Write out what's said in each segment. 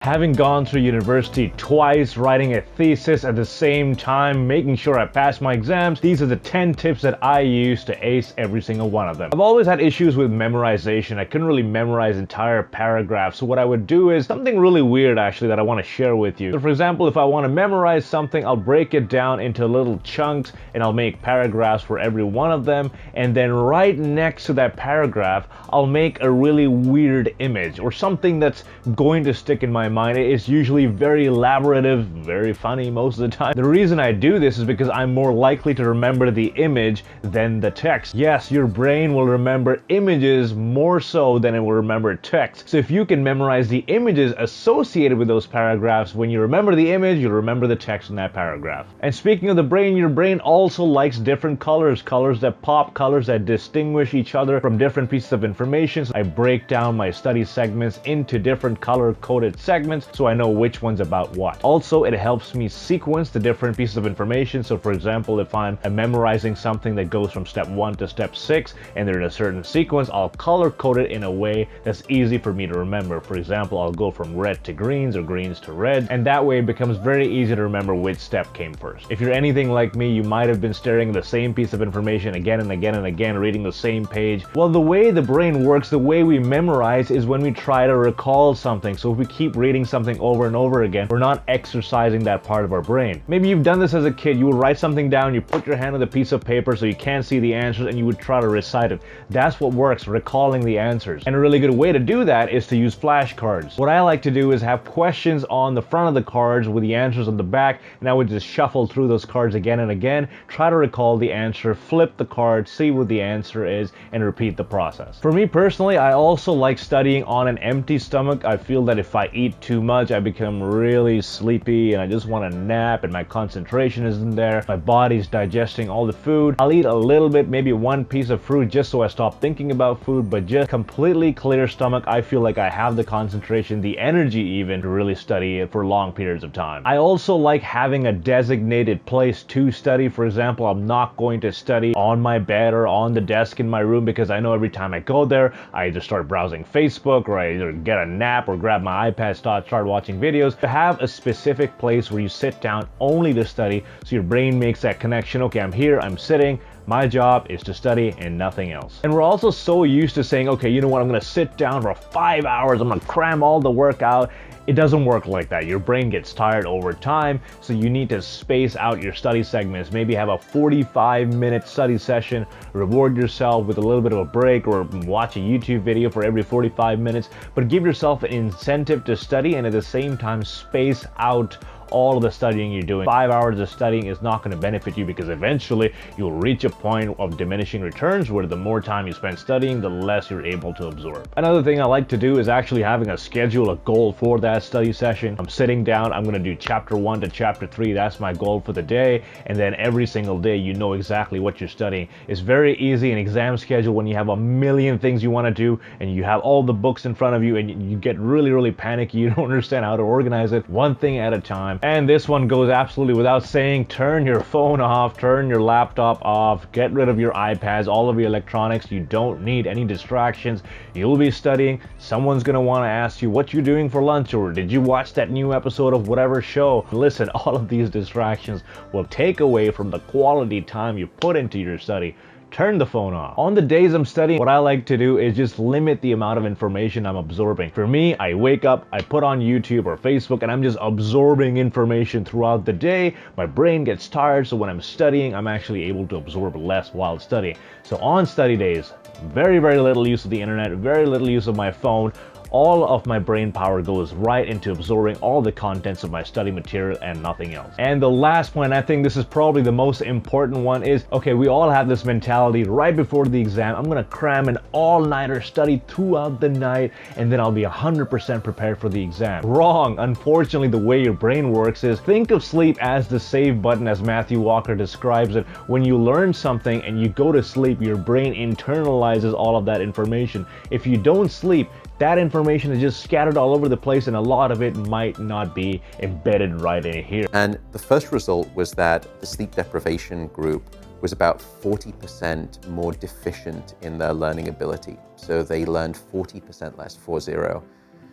Having gone through university twice, writing a thesis at the same time, making sure I pass my exams, these are the 10 tips that I use to ace every single one of them. I've always had issues with memorization. I couldn't really memorize entire paragraphs. So what I would do is something really weird actually that I want to share with you. So for example, if I want to memorize something, I'll break it down into little chunks and I'll make paragraphs for every one of them. And then right next to that paragraph, I'll make a really weird image or something that's going to stick in my mind. It's usually very elaborative, very funny most of the time. The reason I do this is because I'm more likely to remember the image than the text. Yes, your brain will remember images more so than it will remember text. So if you can memorize the images associated with those paragraphs, when you remember the image, you'll remember the text in that paragraph. And speaking of the brain, your brain also likes different colors, colors that pop, colors that distinguish each other from different pieces of information. So I break down my study segments into different color-coded segments, so I know which one's about what. Also, it helps me sequence the different pieces of information. So for example, if I'm memorizing something that goes from step 1 to step 6 and they're in a certain sequence, I'll color code it in a way that's easy for me to remember. For example, I'll go from red to greens or greens to red, and that way it becomes very easy to remember which step came first. If you're anything like me, you might have been staring at the same piece of information again and again and again, reading the same page. Well, the way the brain works, the way we memorize is when we try to recall something. So if we keep reading something over and over again, we're not exercising that part of our brain. Maybe you've done this as a kid. You would write something down, you put your hand on the piece of paper so you can't see the answers, and you would try to recite it. That's what works, recalling the answers. And a really good way to do that is to use flashcards. What I like to do is have questions on the front of the cards with the answers on the back, and I would just shuffle through those cards again and again, try to recall the answer, flip the card, see what the answer is, and repeat the process. For me personally, I also like studying on an empty stomach. I feel that if I eat too much, I become really sleepy and I just want to nap and my concentration isn't there. My body's digesting all the food. I'll eat a little bit, maybe one piece of fruit just so I stop thinking about food, but just completely clear stomach, I feel like I have the concentration, the energy even, to really study it for long periods of time. I also like having a designated place to study. For example, I'm not going to study on my bed or on the desk in my room because I know every time I go there, I either start browsing Facebook or I either get a nap or grab my iPad, start watching videos. To have a specific place where you sit down only to study, so your brain makes that connection. Okay, I'm here, I'm sitting, my job is to study and nothing else. And we're also so used to saying, okay, you know what, I'm gonna sit down for 5 hours, I'm gonna cram all the work out. It doesn't work like that. Your brain gets tired over time, so you need to space out your study segments. Maybe have a 45-minute study session, reward yourself with a little bit of a break, or watch a YouTube video for every 45 minutes, but give yourself an incentive to study and at the same time space out all of the studying you're doing. 5 hours of studying is not going to benefit you because eventually you'll reach a point of diminishing returns where the more time you spend studying, the less you're able to absorb. Another thing I like to do is actually having a schedule, a goal for that study session. I'm sitting down, I'm going to do chapter 1 to chapter 3. That's my goal for the day. And then every single day, you know exactly what you're studying. It's very easy. An exam schedule when you have a million things you want to do and you have all the books in front of you and you get really, really panicky. You don't understand how to organize it, one thing at a time. And this one goes absolutely without saying. Turn your phone off, turn your laptop off, get rid of your iPads, all of your electronics. You don't need any distractions. You'll be studying. Someone's gonna want to ask you what you're doing for lunch, or did you watch that new episode of whatever show? Listen, all of these distractions will take away from the quality time you put into your study. Turn the phone off. On the days I'm studying, what I like to do is just limit the amount of information I'm absorbing. For me, I wake up, I put on YouTube or Facebook, and I'm just absorbing information throughout the day. My brain gets tired, so when I'm studying, I'm actually able to absorb less while studying. So on study days, very, very little use of the internet, very little use of my phone. All of my brain power goes right into absorbing all the contents of my study material and nothing else. And the last point, I think this is probably the most important one, is, okay, we all have this mentality right before the exam, I'm gonna cram an all-nighter, study throughout the night, and then I'll be 100% prepared for the exam. Wrong. Unfortunately, the way your brain works is, think of sleep as the save button, as Matthew Walker describes it. When you learn something and you go to sleep, your brain internalizes all of that information. If you don't sleep, that information is just scattered all over the place, and a lot of it might not be embedded right in here. And the first result was that the sleep deprivation group was about 40% more deficient in their learning ability. So they learned 40% less, 40.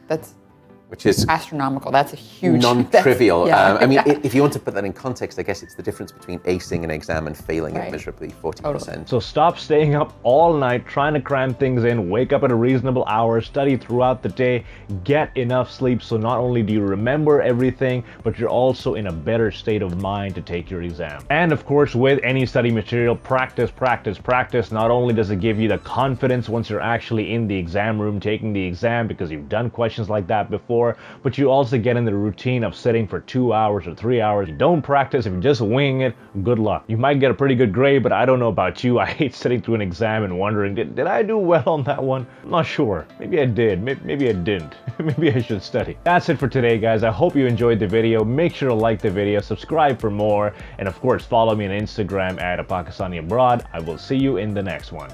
That's which is astronomical. That's a huge non-trivial. Yeah. I mean, if you want to put that in context, I guess it's the difference between acing an exam and failing it miserably, 40%. Totally. So stop staying up all night trying to cram things in, wake up at a reasonable hour, study throughout the day, get enough sleep so not only do you remember everything, but you're also in a better state of mind to take your exam. And of course, with any study material, practice, practice, practice. Not only does it give you the confidence once you're actually in the exam room taking the exam because you've done questions like that before, but you also get in the routine of sitting for 2 hours or 3 hours. You don't practice, if you're just winging it, good luck. You might get a pretty good grade, but I don't know about you. I hate sitting through an exam and wondering, did I do well on that one? I'm not sure. Maybe I did, maybe I didn't. Maybe I should study. That's it for today, guys. I hope you enjoyed the video. Make sure to like the video, subscribe for more, and of course, follow me on Instagram at @PakistaniAbroad. I will see you in the next one.